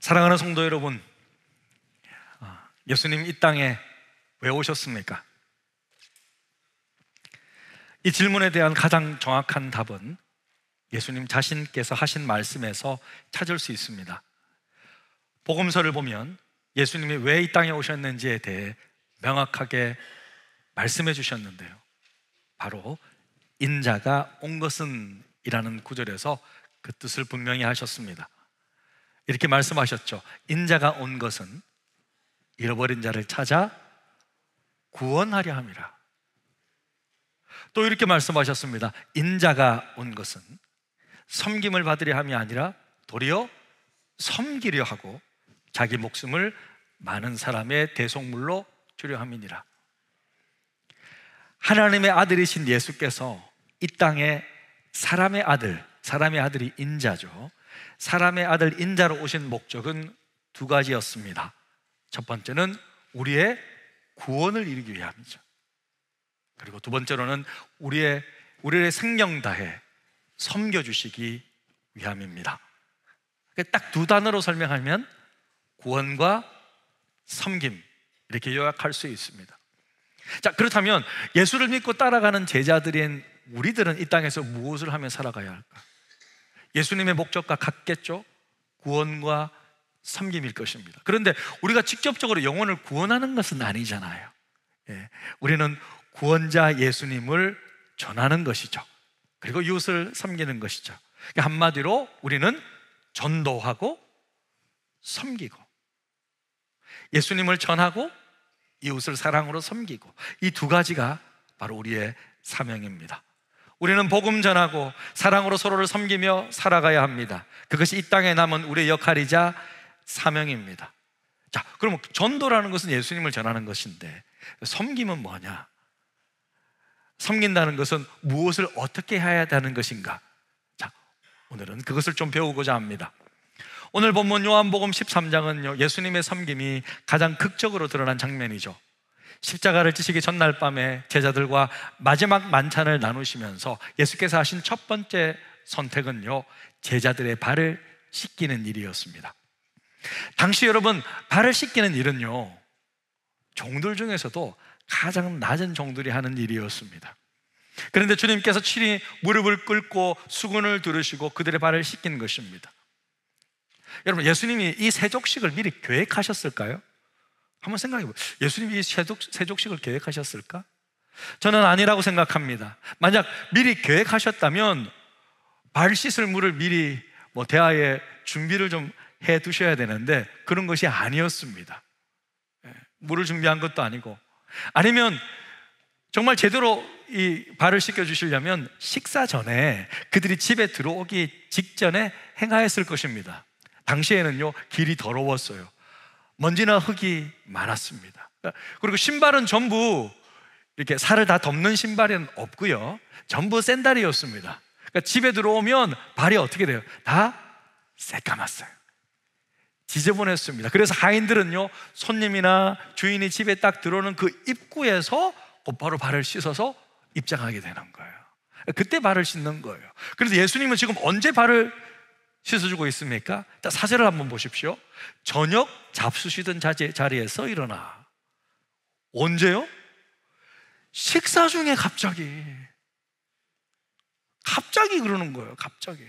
사랑하는 성도 여러분, 예수님 이 땅에 왜 오셨습니까? 이 질문에 대한 가장 정확한 답은 예수님 자신께서 하신 말씀에서 찾을 수 있습니다. 복음서를 보면 예수님이 왜 이 땅에 오셨는지에 대해 명확하게 말씀해 주셨는데요, 바로 인자가 온 것은 이라는 구절에서 그 뜻을 분명히 하셨습니다. 이렇게 말씀하셨죠. 인자가 온 것은 잃어버린 자를 찾아 구원하려 함이라. 또 이렇게 말씀하셨습니다. 인자가 온 것은 섬김을 받으려 함이 아니라 도리어 섬기려 하고 자기 목숨을 많은 사람의 대속물로 주려 함이니라. 하나님의 아들이신 예수께서 이 땅에 사람의 아들이 인자죠. 사람의 아들 인자로 오신 목적은 두 가지였습니다. 첫 번째는 우리의 구원을 이루기 위함이죠. 그리고 두 번째로는 우리의 생명 다해 섬겨주시기 위함입니다. 딱 두 단어로 설명하면 구원과 섬김, 이렇게 요약할 수 있습니다. 자, 그렇다면 예수를 믿고 따라가는 제자들인 우리들은 이 땅에서 무엇을 하며 살아가야 할까? 예수님의 목적과 같겠죠? 구원과 섬김일 것입니다. 그런데 우리가 직접적으로 영혼을 구원하는 것은 아니잖아요. 우리는 구원자 예수님을 전하는 것이죠. 그리고 이웃을 섬기는 것이죠. 한마디로 우리는 전도하고 섬기고, 예수님을 전하고 이웃을 사랑으로 섬기고, 이 두 가지가 바로 우리의 사명입니다. 우리는 복음 전하고 사랑으로 서로를 섬기며 살아가야 합니다. 그것이 이 땅에 남은 우리의 역할이자 사명입니다. 자, 그럼 전도라는 것은 예수님을 전하는 것인데 섬김은 뭐냐? 섬긴다는 것은 무엇을 어떻게 해야 하는 것인가? 자, 오늘은 그것을 좀 배우고자 합니다. 오늘 본문 요한복음 13장은요, 예수님의 섬김이 가장 극적으로 드러난 장면이죠. 십자가를 지시기 전날 밤에 제자들과 마지막 만찬을 나누시면서 예수께서 하신 첫 번째 선택은요, 제자들의 발을 씻기는 일이었습니다. 당시 여러분, 발을 씻기는 일은요, 종들 중에서도 가장 낮은 종들이 하는 일이었습니다. 그런데 주님께서 친히 무릎을 꿇고 수건을 두르시고 그들의 발을 씻긴 것입니다. 여러분, 예수님이 이 세족식을 미리 계획하셨을까요? 한번 생각해 보세요. 예수님이 이 세족식을 계획하셨을까? 저는 아니라고 생각합니다. 만약 미리 계획하셨다면 발 씻을 물을 미리 대하에 준비를 좀 해 두셔야 되는데 그런 것이 아니었습니다. 물을 준비한 것도 아니고, 아니면 정말 제대로 이 발을 씻겨 주시려면 식사 전에 그들이 집에 들어오기 직전에 행하였을 것입니다. 당시에는요, 길이 더러웠어요. 먼지나 흙이 많았습니다. 그리고 신발은 전부 이렇게 살을 다 덮는 신발은 없고요, 전부 샌들이었습니다. 그러니까 집에 들어오면 발이 어떻게 돼요? 다 새까맣어요. 지저분했습니다. 그래서 하인들은요, 손님이나 주인이 집에 딱 들어오는 그 입구에서 곧바로 발을 씻어서 입장하게 되는 거예요. 그때 발을 씻는 거예요. 그래서 예수님은 지금 언제 발을 씻어주고 있습니까? 4절을 한번 보십시오. 저녁 잡수시던 자리에서 일어나. 언제요? 식사 중에 갑자기 그러는 거예요. 갑자기.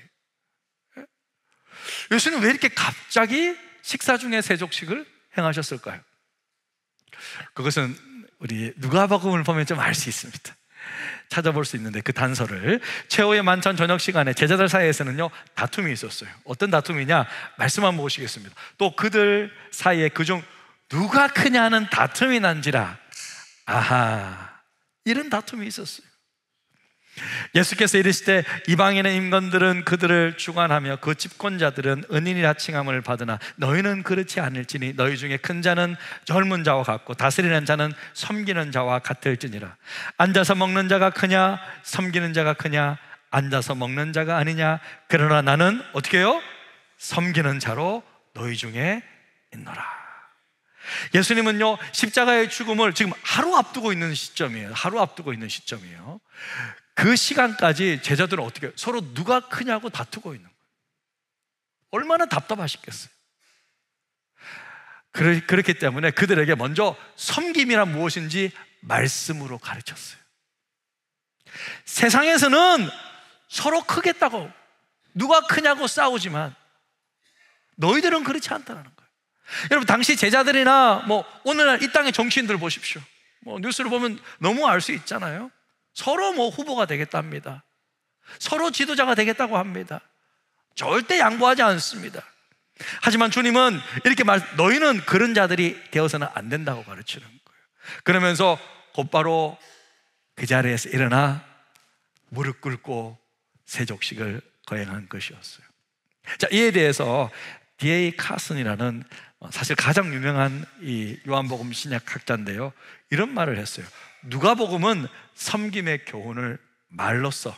예수님 왜 이렇게 갑자기 식사 중에 세족식을 행하셨을까요? 그것은 우리 누가복음을 보면 좀 알 수 있습니다. 찾아볼 수 있는데, 그 단서를, 최후의 만찬 저녁 시간에 제자들 사이에서는요, 다툼이 있었어요. 어떤 다툼이냐? 말씀 한번 보시겠습니다. 또 그들 사이에 그중 누가 크냐는 다툼이 난지라. 아하, 이런 다툼이 있었어요. 예수께서 이르시되 이방인의 임금들은 그들을 주관하며 그 집권자들은 은인이라 칭함을 받으나 너희는 그렇지 않을지니 너희 중에 큰 자는 젊은 자와 같고 다스리는 자는 섬기는 자와 같을지니라. 앉아서 먹는 자가 크냐 섬기는 자가 크냐? 앉아서 먹는 자가 아니냐? 그러나 나는 어떻게 해요? 섬기는 자로 너희 중에 있노라. 예수님은요, 십자가의 죽음을 지금 하루 앞두고 있는 시점이에요. 그 시간까지 제자들은 어떻게 해요? 서로 누가 크냐고 다투고 있는 거예요. 얼마나 답답하시겠어요. 그렇기 때문에 그들에게 먼저 섬김이란 무엇인지 말씀으로 가르쳤어요. 세상에서는 서로 크겠다고, 누가 크냐고 싸우지만 너희들은 그렇지 않다는 거예요. 여러분, 당시 제자들이나 오늘날 이 땅의 정치인들 보십시오. 뉴스를 보면 너무 알 수 있잖아요. 서로 후보가 되겠답니다. 서로 지도자가 되겠다고 합니다. 절대 양보하지 않습니다. 하지만 주님은 이렇게 너희는 그런 자들이 되어서는 안 된다고 가르치는 거예요. 그러면서 곧바로 그 자리에서 일어나 무릎 꿇고 세족식을 거행한 것이었어요. 자, 이에 대해서 D.A. 카슨이라는 사실 가장 유명한 이 요한복음 신약학자인데요, 이런 말을 했어요. 누가복음은 섬김의 교훈을 말로써,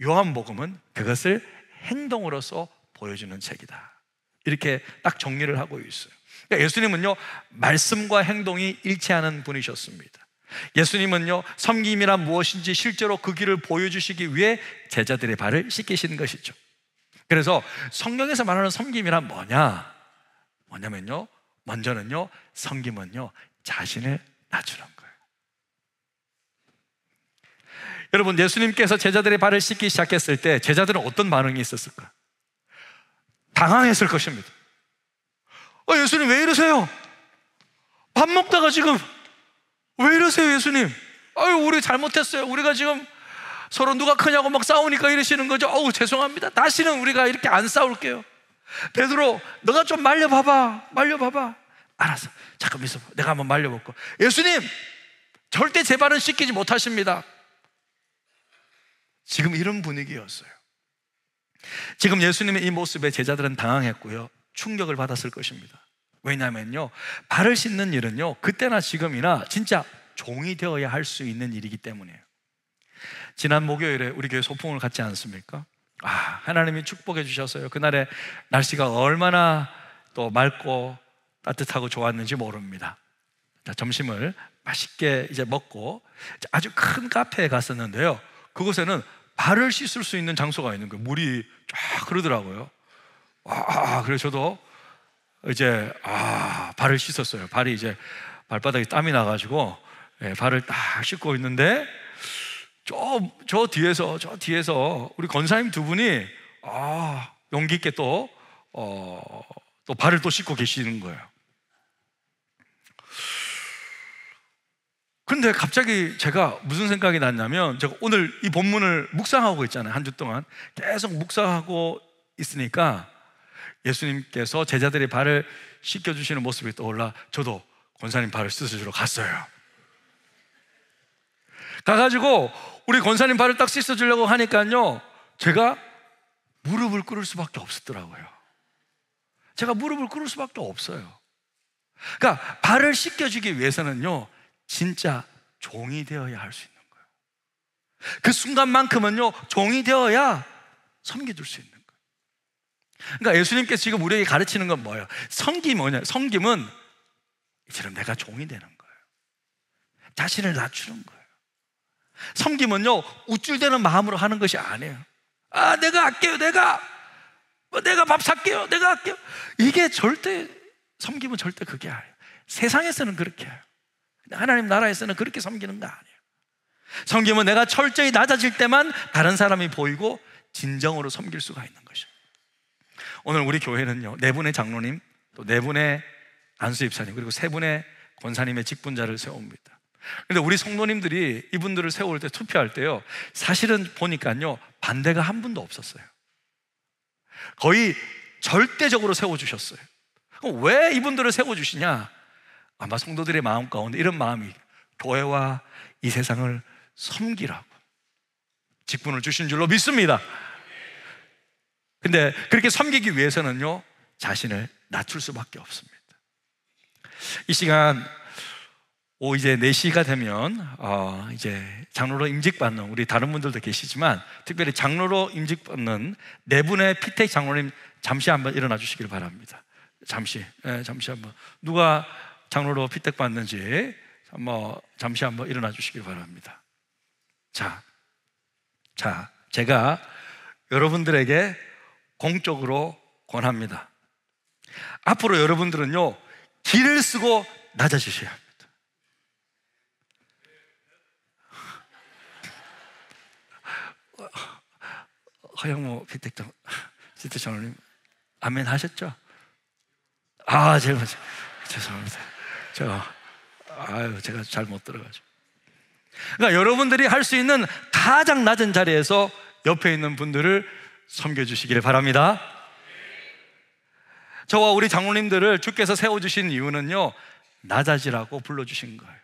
요한복음은 그것을 행동으로서 보여주는 책이다. 이렇게 딱 정리를 하고 있어요. 그러니까 예수님은요, 말씀과 행동이 일치하는 분이셨습니다. 예수님은요, 섬김이란 무엇인지 실제로 그 길을 보여주시기 위해 제자들의 발을 씻기신 것이죠. 그래서 성경에서 말하는 섬김이란 뭐냐면요, 먼저는요, 섬김은요, 자신을 낮추는 거예요. 여러분, 예수님께서 제자들의 발을 씻기 시작했을 때 제자들은 어떤 반응이 있었을까? 당황했을 것입니다. 예수님 왜 이러세요? 밥 먹다가 지금 왜 이러세요, 예수님? 우리 잘못했어요. 우리가 지금 서로 누가 크냐고 막 싸우니까 이러시는 거죠. 죄송합니다. 다시는 우리가 이렇게 안 싸울게요. 베드로, 너가 좀 말려봐봐. 알았어. 잠깐 있어봐. 내가 한번 말려볼까. 예수님, 절대 제 발은 씻기지 못하십니다. 지금 이런 분위기였어요. 지금 예수님의 이 모습에 제자들은 당황했고요, 충격을 받았을 것입니다. 왜냐하면요, 발을 씻는 일은요, 그때나 지금이나 진짜 종이 되어야 할 수 있는 일이기 때문이에요. 지난 목요일에 우리 교회 소풍을 갔지 않습니까? 하나님이 축복해 주셨어요. 그날의 날씨가 얼마나 또 맑고 따뜻하고 좋았는지 모릅니다. 점심을 맛있게 이제 먹고 아주 큰 카페에 갔었는데요, 그곳에는 발을 씻을 수 있는 장소가 있는 거예요. 물이 쫙 흐르더라고요. 그래서 저도 이제 발을 씻었어요. 발이 이제 발바닥에 땀이 나가지고 발을 딱 씻고 있는데 저 뒤에서 우리 권사님 두 분이 용기 있게 또 발을 또 씻고 계시는 거예요. 근데 갑자기 제가 무슨 생각이 났냐면, 제가 오늘 이 본문을 묵상하고 있잖아요. 한 주 동안 계속 묵상하고 있으니까 예수님께서 제자들의 발을 씻겨주시는 모습이 떠올라 저도 권사님 발을 씻어주러 갔어요. 가가지고 우리 권사님 발을 딱 씻어주려고 하니까요, 제가 무릎을 꿇을 수밖에 없었더라고요. 제가 무릎을 꿇을 수밖에 없어요. 그러니까 발을 씻겨주기 위해서는요, 진짜 종이 되어야 할 수 있는 거예요. 그 순간만큼은요, 종이 되어야 섬겨줄 수 있는 거예요. 그러니까 예수님께서 지금 우리에게 가르치는 건 뭐예요? 섬김이 뭐냐? 섬김은 이처럼 내가 종이 되는 거예요. 자신을 낮추는 거예요. 섬김은요, 우쭐대는 마음으로 하는 것이 아니에요. 내가 할게요. 내가 밥 살게요. 내가 할게요. 이게 섬김은 절대 그게 아니에요. 세상에서는 그렇게 해요. 하나님 나라에서는 그렇게 섬기는 거 아니에요. 섬김은 내가 철저히 낮아질 때만 다른 사람이 보이고 진정으로 섬길 수가 있는 것이죠. 오늘 우리 교회는요, 4분의 장로님, 또 4분의 안수 집사님, 그리고 3분의 권사님의 직분자를 세웁니다. 그런데 우리 성도님들이 이분들을 세울 때, 투표할 때요, 사실은 보니까요, 반대가 한 분도 없었어요. 거의 절대적으로 세워주셨어요. 그럼 왜 이분들을 세워주시냐? 아마 성도들의 마음 가운데 이런 마음이, 교회와 이 세상을 섬기라고 직분을 주신 줄로 믿습니다. 근데 그렇게 섬기기 위해서는요, 자신을 낮출 수밖에 없습니다. 이 시간 이제 4시가 되면 이제 장로로 임직받는 우리 다른 분들도 계시지만, 특별히 장로로 임직받는 4분의 피택 장로님 잠시 한번 일어나 주시길 바랍니다. 잠시 한번, 누가 장로로 피택받는지 잠시 한번 일어나 주시길 바랍니다. 자, 제가 여러분들에게 공적으로 권합니다. 앞으로 여러분들은요, 기를 쓰고 낮아지셔야 합니다. 허영모 피택장 시트 장로님 아멘 하셨죠? 아, 제가 죄송합니다. 제가 잘 못 들어가지고. 그러니까 여러분들이 할 수 있는 가장 낮은 자리에서 옆에 있는 분들을 섬겨주시기를 바랍니다. 저와 우리 장로님들을 주께서 세워주신 이유는요, 낮아지라고 불러주신 거예요.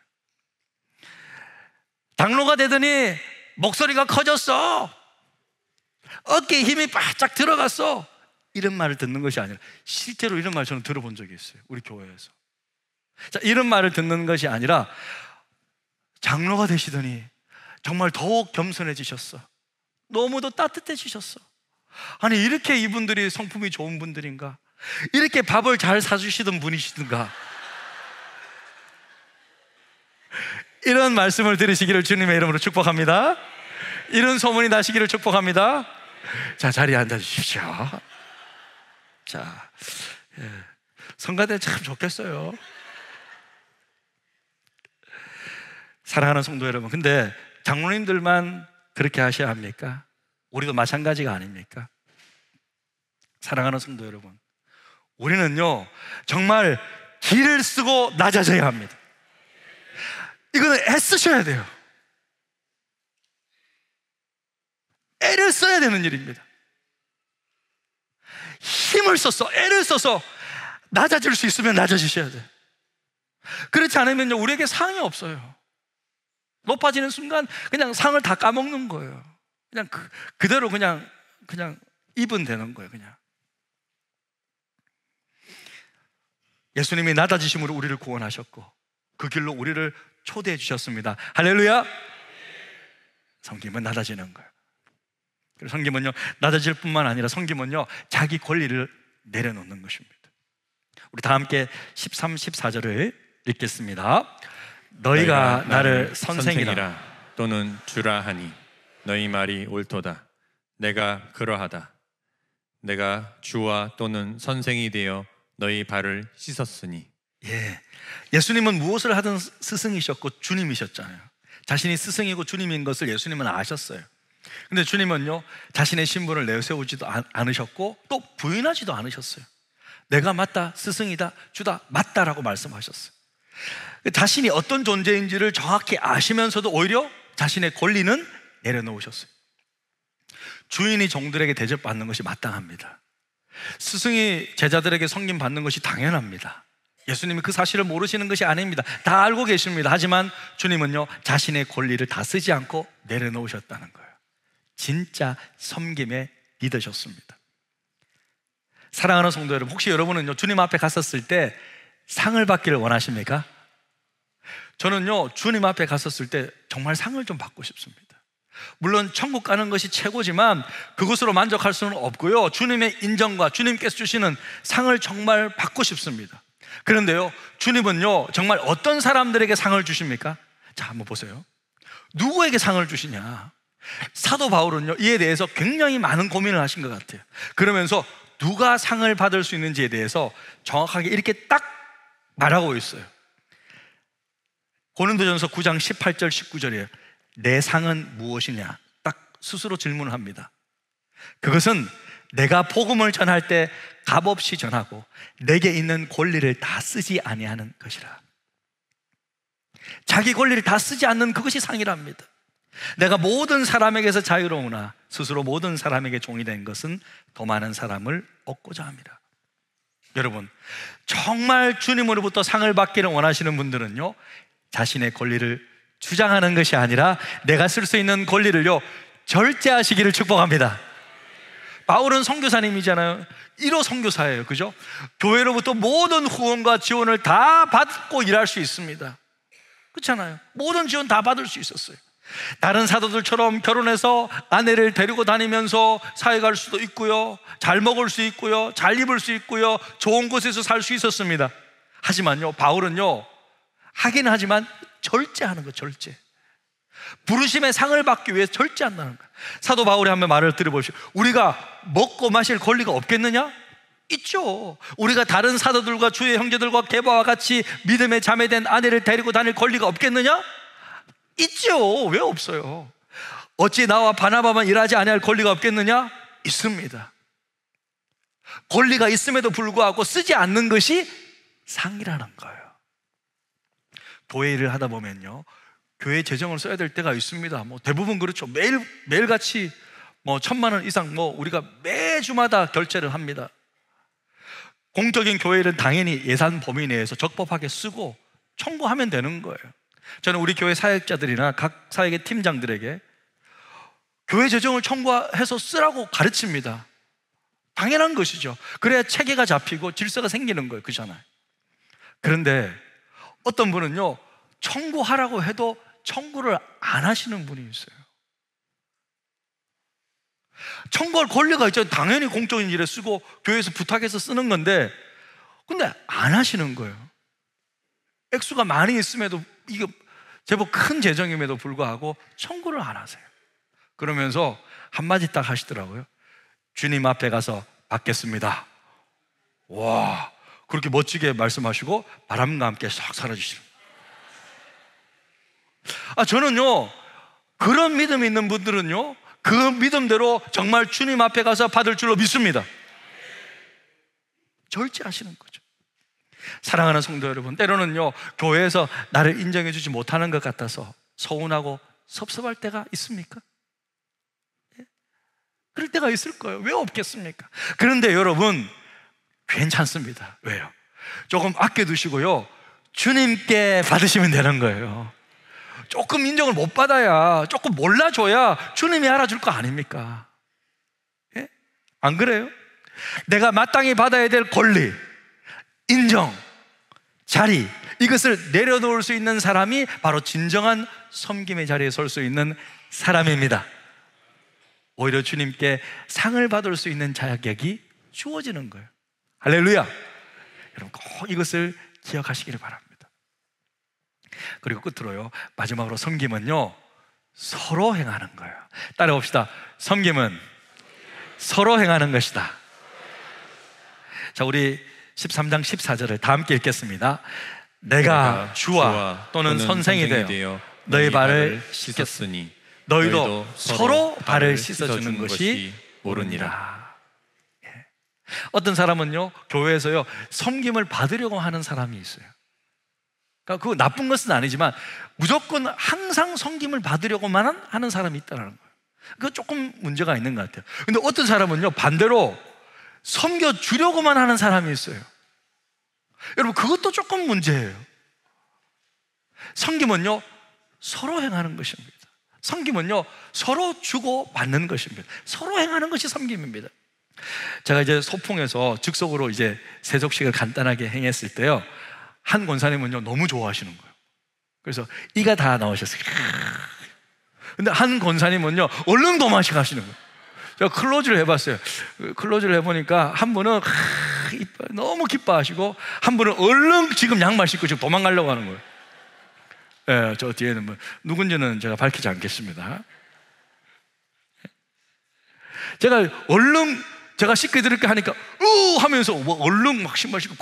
장로가 되더니 목소리가 커졌어, 어깨에 힘이 바짝 들어갔어, 이런 말을 듣는 것이 아니라, 실제로 이런 말 저는 들어본 적이 있어요, 우리 교회에서. 자, 이런 말을 듣는 것이 아니라 장로가 되시더니 정말 더욱 겸손해지셨어, 너무도 따뜻해지셨어. 아니, 이렇게 이분들이 성품이 좋은 분들인가? 이렇게 밥을 잘 사주시던 분이시든가? 이런 말씀을 들으시기를 주님의 이름으로 축복합니다. 이런 소문이 나시기를 축복합니다. 자, 자리에 앉아주십시오. 자, 성가대 참 좋겠어요. 사랑하는 성도 여러분, 근데 장로님들만 그렇게 하셔야 합니까? 우리도 마찬가지가 아닙니까? 사랑하는 성도 여러분, 우리는요 정말 기를 쓰고 낮아져야 합니다. 이거는 애쓰셔야 돼요. 애를 써야 되는 일입니다. 힘을 써서, 애를 써서 낮아질 수 있으면 낮아지셔야 돼요. 그렇지 않으면요 우리에게 상이 없어요. 높아지는 순간 그냥 상을 다 까먹는 거예요. 그냥 그대로 그냥 입은 되는 거예요. 그냥 예수님이 낮아지심으로 우리를 구원하셨고 그 길로 우리를 초대해 주셨습니다. 할렐루야. 섬김은 낮아지는 거예요. 그리고 섬김은요 낮아질 뿐만 아니라 섬김은요 자기 권리를 내려놓는 것입니다. 우리 다 함께 13, 14절을 읽겠습니다. 너희가 나를 선생이라 또는 주라 하니 너희 말이 옳도다. 내가 그러하다. 내가 주와 또는 선생이 되어 너희 발을 씻었으니. 예수님은 무엇을 하든 스승이셨고 주님이셨잖아요. 자신이 스승이고 주님인 것을 예수님은 아셨어요. 근데 주님은요 자신의 신분을 내세우지도 않으셨고 또 부인하지도 않으셨어요. 내가 맞다, 스승이다, 주다, 맞다라고 말씀하셨어요. 자신이 어떤 존재인지를 정확히 아시면서도 오히려 자신의 권리는 내려놓으셨어요. 주인이 종들에게 대접받는 것이 마땅합니다. 스승이 제자들에게 섬김받는 것이 당연합니다. 예수님이 그 사실을 모르시는 것이 아닙니다. 다 알고 계십니다. 하지만 주님은요 자신의 권리를 다 쓰지 않고 내려놓으셨다는 거예요. 진짜 섬김의 리더셨습니다. 사랑하는 성도 여러분, 혹시 여러분은요 주님 앞에 갔었을 때 상을 받기를 원하십니까? 저는요 주님 앞에 갔었을 때 정말 상을 좀 받고 싶습니다. 물론 천국 가는 것이 최고지만 그것으로 만족할 수는 없고요, 주님의 인정과 주님께서 주시는 상을 정말 받고 싶습니다. 그런데요 주님은요 정말 어떤 사람들에게 상을 주십니까? 자, 한번 보세요. 누구에게 상을 주시냐? 사도 바울은요 이에 대해서 굉장히 많은 고민을 하신 것 같아요. 그러면서 누가 상을 받을 수 있는지에 대해서 정확하게 이렇게 딱 말하고 있어요. 고린도전서 9장 18절 19절이에요 내 상은 무엇이냐? 딱 스스로 질문을 합니다. 그것은 내가 복음을 전할 때 값없이 전하고 내게 있는 권리를 다 쓰지 아니하는 것이라. 자기 권리를 다 쓰지 않는 그것이 상이랍니다. 내가 모든 사람에게서 자유로우나 스스로 모든 사람에게 종이 된 것은 더 많은 사람을 얻고자 합니다. 여러분, 정말 주님으로부터 상을 받기를 원하시는 분들은요 자신의 권리를 주장하는 것이 아니라 내가 쓸 수 있는 권리를요 절제하시기를 축복합니다. 바울은 선교사님이잖아요. 1호 선교사예요. 그죠? 교회로부터 모든 후원과 지원을 다 받고 일할 수 있습니다. 그렇잖아요. 모든 지원 다 받을 수 있었어요. 다른 사도들처럼 결혼해서 아내를 데리고 다니면서 사회 갈 수도 있고요, 잘 먹을 수 있고요, 잘 입을 수 있고요, 좋은 곳에서 살 수 있었습니다. 하지만요 바울은요 하긴 하지만 절제하는 거, 절제. 부르심의 상을 받기 위해 절제한다는 거예요. 사도 바울이 한번 말을 들어보시오. 우리가 먹고 마실 권리가 없겠느냐? 있죠. 우리가 다른 사도들과 주의 형제들과 게바와 같이 믿음의 자매된 아내를 데리고 다닐 권리가 없겠느냐? 있죠. 왜 없어요? 어찌 나와 바나바만 일하지 아니할 권리가 없겠느냐? 있습니다. 권리가 있음에도 불구하고 쓰지 않는 것이 상이라는 거예요. 교회 일을 하다 보면요, 교회 재정을 써야 될 때가 있습니다. 뭐 대부분 그렇죠. 매일같이 뭐 1,000만 원 이상 우리가 매주마다 결제를 합니다. 공적인 교회 일은 당연히 예산 범위 내에서 적법하게 쓰고 청구하면 되는 거예요. 저는 우리 교회 사역자들이나 각 사역의 팀장들에게 교회 재정을 청구해서 쓰라고 가르칩니다. 당연한 것이죠. 그래야 체계가 잡히고 질서가 생기는 거예요. 그렇잖아요. 그런데 어떤 분은요, 청구하라고 해도 청구를 안 하시는 분이 있어요. 청구할 권리가 있죠. 당연히 공적인 일에 쓰고 교회에서 부탁해서 쓰는 건데, 근데 안 하시는 거예요. 액수가 많이 있음에도, 이게 제법 큰 재정임에도 불구하고 청구를 안 하세요. 그러면서 한마디 딱 하시더라고요. 주님 앞에 가서 받겠습니다. 와, 그렇게 멋지게 말씀하시고 바람과 함께 싹 사라지시는. 저는요, 그런 믿음이 있는 분들은요, 그 믿음대로 정말 주님 앞에 가서 받을 줄로 믿습니다. 절제하시는 거죠. 사랑하는 성도 여러분, 때로는요, 교회에서 나를 인정해 주지 못하는 것 같아서 서운하고 섭섭할 때가 있습니까? 그럴 때가 있을 거예요. 왜 없겠습니까? 그런데 여러분, 괜찮습니다. 왜요? 조금 아껴두시고요, 주님께 받으시면 되는 거예요. 조금 인정을 못 받아야, 조금 몰라줘야 주님이 알아줄 거 아닙니까? 예? 안 그래요? 내가 마땅히 받아야 될 권리, 인정, 자리, 이것을 내려놓을 수 있는 사람이 바로 진정한 섬김의 자리에 설 수 있는 사람입니다. 오히려 주님께 상을 받을 수 있는 자격이 주어지는 거예요. 할렐루야! 여러분, 꼭 이것을 기억하시기를 바랍니다. 그리고 끝으로요, 마지막으로 섬김은요, 서로 행하는 거예요. 따라봅시다. 섬김은 서로 행하는 것이다. 자, 우리 13장 14절을 다 함께 읽겠습니다. 내가 주와 또는 선생이 되어 너희 발을 씻겼으니 너희도 서로 발을 씻어주는 것이 옳으니라. 어떤 사람은요, 교회에서요, 섬김을 받으려고 하는 사람이 있어요. 그러니까 그거 나쁜 것은 아니지만 무조건 항상 섬김을 받으려고만 하는 사람이 있다는 거예요. 그거 조금 문제가 있는 것 같아요. 근데 어떤 사람은요, 반대로 섬겨주려고만 하는 사람이 있어요. 여러분, 그것도 조금 문제예요. 섬김은요, 서로 행하는 것입니다. 섬김은요, 서로 주고 받는 것입니다. 서로 행하는 것이 섬김입니다. 제가 이제 소풍에서 즉석으로 이제 세족식을 간단하게 행했을 때요, 한 권사님은요, 너무 좋아하시는 거예요. 그래서 이가 다 나오셨어요. 근데 한 권사님은요, 얼른 도마식 하시는 거예요. 제가 클로즈를 해봤어요. 클로즈를 해보니까 한 분은 너무 기뻐하시고, 한 분은 얼른 지금 양말 신고 지금 도망가려고 하는 거예요. 예, 저 뒤에는 뭐 누군지는 제가 밝히지 않겠습니다. 제가 얼른 제가 씻게 드릴까 하니까 하면서 얼른 막 신발 신고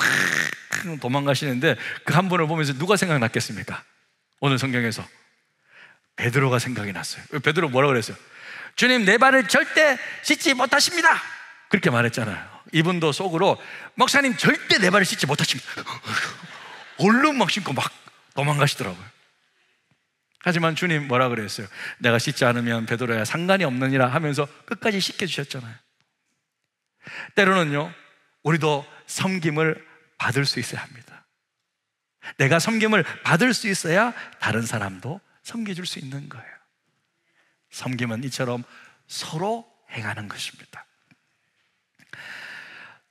도망가시는데, 그 한 분을 보면서 누가 생각났겠습니까? 오늘 성경에서 베드로가 생각이 났어요. 베드로 뭐라고 그랬어요? 주님, 내 발을 절대 씻지 못하십니다. 그렇게 말했잖아요. 이분도 속으로 목사님 절대 내 발을 씻지 못하십니다. 얼른 막 신고 막 도망가시더라고요. 하지만 주님 뭐라 그랬어요? 내가 씻지 않으면 베드로야 상관이 없느니라 하면서 끝까지 씻겨주셨잖아요. 때로는요, 우리도 섬김을 받을 수 있어야 합니다. 내가 섬김을 받을 수 있어야 다른 사람도 섬겨줄 수 있는 거예요. 섬김은 이처럼 서로 행하는 것입니다.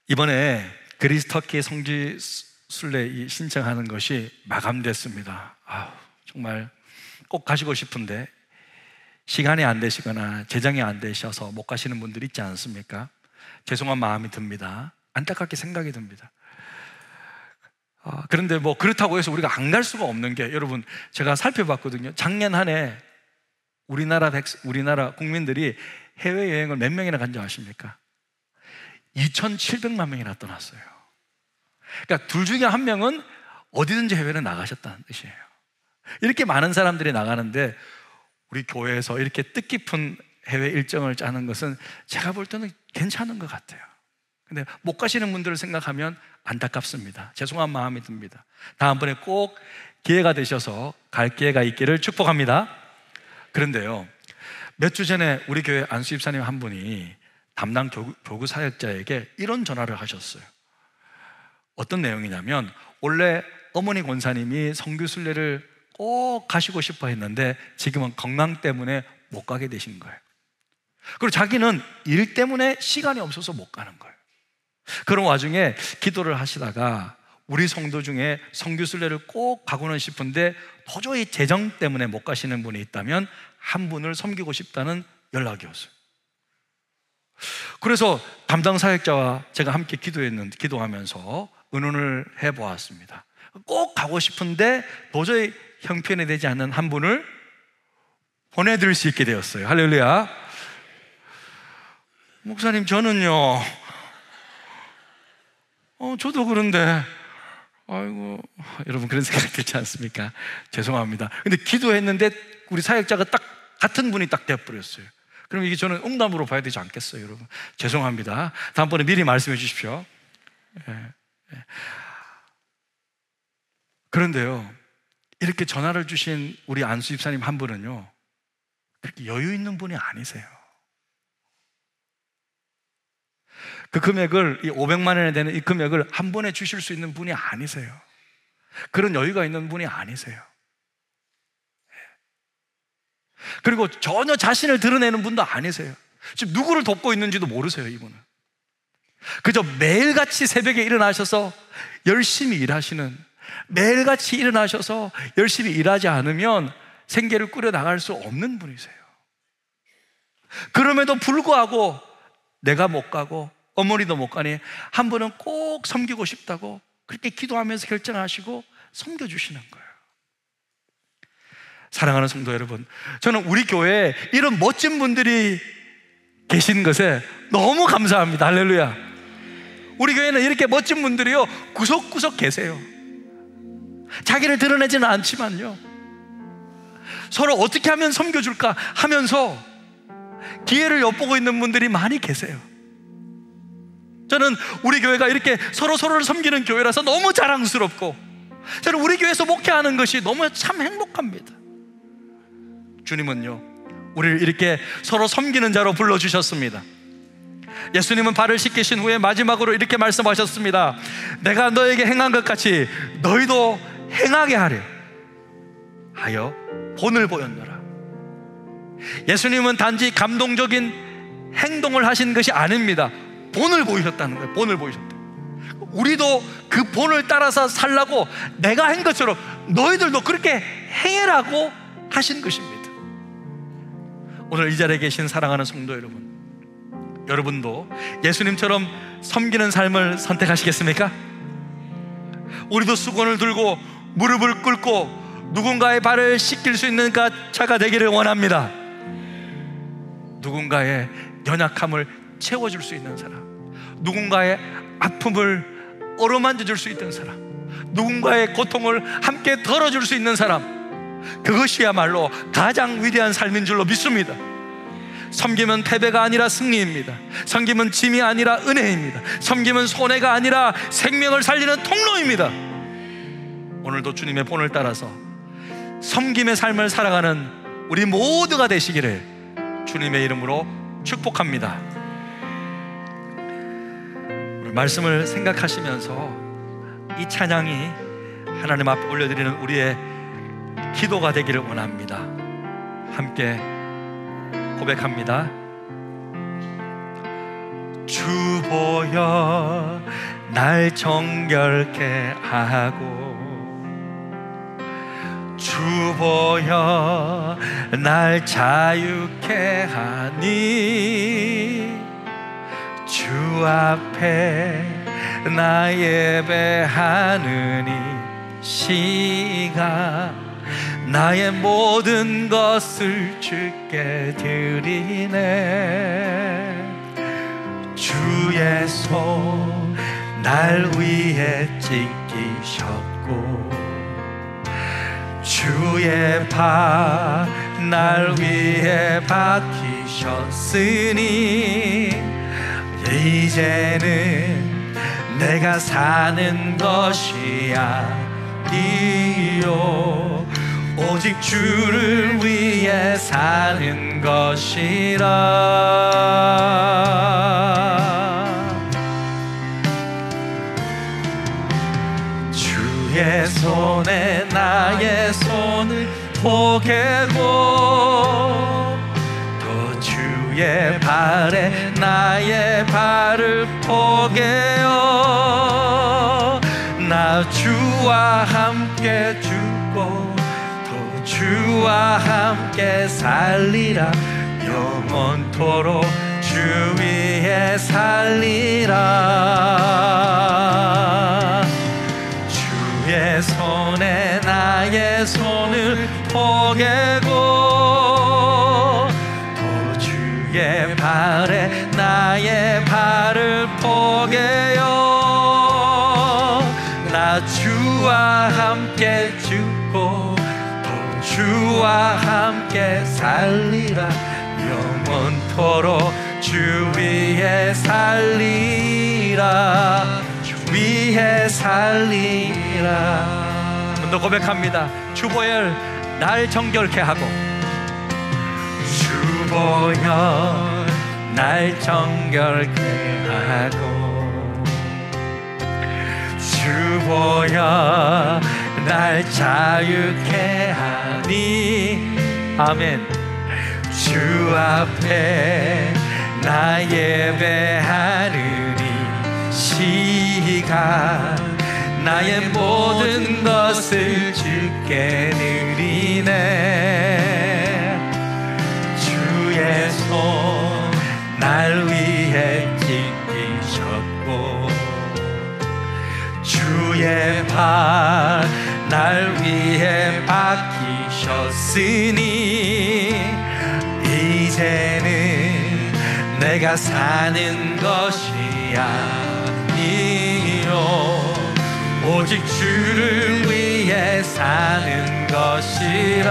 이번에 그리스 터키 성지 순례 신청하는 것이 마감됐습니다. 정말 꼭 가시고 싶은데 시간이 안 되시거나 재정이 안 되셔서 못 가시는 분들이 있지 않습니까? 죄송한 마음이 듭니다. 안타깝게 생각이 듭니다. 그런데 뭐 그렇다고 해서 우리가 안 갈 수가 없는 게, 여러분, 제가 살펴봤거든요. 작년 한 해 우리나라 국민들이 해외여행을 몇 명이나 간 줄 아십니까? 2,700만 명이나 떠났어요. 그러니까 둘 중에 한 명은 어디든지 해외를 나가셨다는 뜻이에요. 이렇게 많은 사람들이 나가는데 우리 교회에서 이렇게 뜻깊은 해외 일정을 짜는 것은 제가 볼 때는 괜찮은 것 같아요. 근데 못 가시는 분들을 생각하면 안타깝습니다. 죄송한 마음이 듭니다. 다음번에 꼭 기회가 되셔서 갈 기회가 있기를 축복합니다. 그런데요, 몇 주 전에 우리 교회 안수 집사님 한 분이 담당 교구 사역자에게 이런 전화를 하셨어요. 어떤 내용이냐면, 원래 어머니 권사님이 성교순례를 꼭 가시고 싶어 했는데 지금은 건강 때문에 못 가게 되신 거예요. 그리고 자기는 일 때문에 시간이 없어서 못 가는 거예요. 그런 와중에 기도를 하시다가 우리 성도 중에 성교순례를 꼭 가고는 싶은데 도저히 재정 때문에 못 가시는 분이 있다면 한 분을 섬기고 싶다는 연락이 왔어요. 그래서 담당 사역자와 제가 함께 기도하면서 의논을 해보았습니다. 꼭 가고 싶은데 도저히 형편이 되지 않는 한 분을 보내드릴 수 있게 되었어요. 할렐루야. 목사님, 저는요, 저도 그런데, 아이고, 여러분 그런 생각 들지 않습니까? 죄송합니다. 근데 기도했는데 우리 사역자가 딱 같은 분이 딱 되어버렸어요. 그럼 이게 저는 응답으로 봐야 되지 않겠어요, 여러분? 죄송합니다. 다음번에 미리 말씀해 주십시오. 그런데요, 이렇게 전화를 주신 우리 안수 집사님 한 분은요, 그렇게 여유 있는 분이 아니세요. 그 금액을, 이 500만 원에 되는 이 금액을 한 번에 주실 수 있는 분이 아니세요. 그런 여유가 있는 분이 아니세요. 그리고 전혀 자신을 드러내는 분도 아니세요. 지금 누구를 돕고 있는지도 모르세요, 이분은. 그저 매일같이 새벽에 일어나셔서 열심히 일하시는, 매일같이 일어나셔서 열심히 일하지 않으면 생계를 꾸려나갈 수 없는 분이세요. 그럼에도 불구하고 내가 못 가고 어머니도 못 가니 한 분은 꼭 섬기고 싶다고 그렇게 기도하면서 결정하시고 섬겨주시는 거예요. 사랑하는 성도 여러분, 저는 우리 교회에 이런 멋진 분들이 계신 것에 너무 감사합니다. 할렐루야. 우리 교회는 이렇게 멋진 분들이요, 구석구석 계세요. 자기를 드러내지는 않지만요, 서로 어떻게 하면 섬겨줄까 하면서 기회를 엿보고 있는 분들이 많이 계세요. 저는 우리 교회가 이렇게 서로를 섬기는 교회라서 너무 자랑스럽고, 저는 우리 교회에서 목회하는 것이 너무 참 행복합니다. 주님은요, 우리를 이렇게 서로 섬기는 자로 불러주셨습니다. 예수님은 발을 씻기신 후에 마지막으로 이렇게 말씀하셨습니다. 내가 너에게 행한 것 같이 너희도 행하게 하여 본을 보였노라. 예수님은 단지 감동적인 행동을 하신 것이 아닙니다. 본을 보이셨다는 거예요. 본을 보이셨다. 우리도 그 본을 따라서 살라고 내가 한 것처럼 너희들도 그렇게 행해라고 하신 것입니다. 오늘 이 자리에 계신 사랑하는 성도 여러분, 여러분도 예수님처럼 섬기는 삶을 선택하시겠습니까? 우리도 수건을 들고 무릎을 꿇고 누군가의 발을 씻길 수 있는 자가 되기를 원합니다. 누군가의 연약함을 채워줄 수 있는 사람, 누군가의 아픔을 어루만져 줄 수 있는 사람, 누군가의 고통을 함께 덜어줄 수 있는 사람, 그것이야말로 가장 위대한 삶인 줄로 믿습니다. 섬김은 패배가 아니라 승리입니다. 섬김은 짐이 아니라 은혜입니다. 섬김은 손해가 아니라 생명을 살리는 통로입니다. 오늘도 주님의 본을 따라서 섬김의 삶을 살아가는 우리 모두가 되시기를 주님의 이름으로 축복합니다. 오늘 말씀을 생각하시면서 이 찬양이 하나님 앞에 올려드리는 우리의 기도가 되기를 원합니다. 함께 고백합니다. 주 보여 날 정결케 하고, 주 보여 날 자유케 하니, 주 앞에 나 예배하는 이 시간 나의 모든 것을 주께 드리네. 주 주의 손 날 위해 찢기셨고 주의 발 날 위해 박히셨으니 이제는 내가 사는 것이 아니요 오직 주를 위해 사는 것이라. 주의 손에 나의 손을 포개고 또 주의 발에 나의 발을 포개어 나 주와 함께 죽고 또 주와 함께 살리라. 영원토록 주 위에 살리라. 주의 손에 나의 손을 포개고 또 주의 발에 나의 발을 포개어 나 주와 함께 죽고 또 주와 함께 살리라. 영원토록 주 위에 살리라. 주 위에 살리라. 또 고백합니다. 주보혈 날 정결케 하고 주보혈 날 정결케 하고 주보혈 날 자유케 하니 아멘. 주 앞에 나 예배하느니 시간 나의 모든 것을 주께 드리네. 주의 손 날 위해 찢기셨고 주의 발 날 위해 박히셨으니 이제는 내가 사는 것이 아니요 오직 주를 위해 사는 것이라.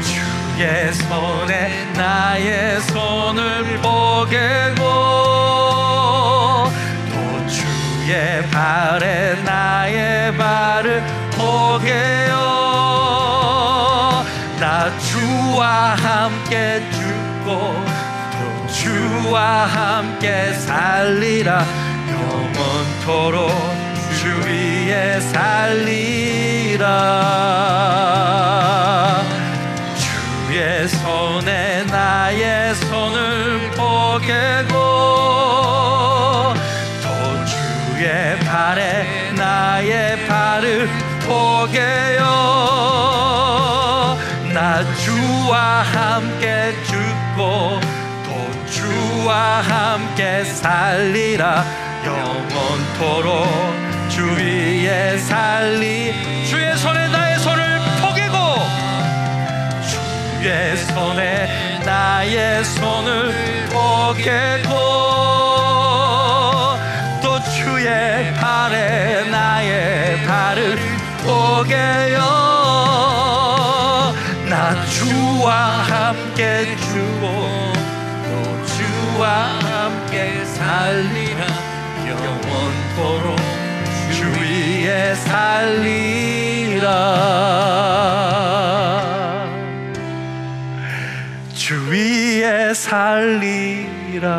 주의 손에 나의 손을 포개고 또 주의 발에 나의 발을 포개어 나 주와 함께 죽고 주와 함께 살리라. 영원토록 주 위에 살리라. 주의 손에 나의 손을 포개고 또 주의 발에 나의 발을 포개어 나 주와 함께 죽고 주와 함께 살리라. 영원토록 주 위에 주의 손에 나의 손을 포개고 주의 손에 나의 손을 포개고 또 주의 발에 나의 발을 포개어 나 주와 함께 주고 주와 함께 살리라. 영원토록 주 위에 살리라. 주 위에 살리라.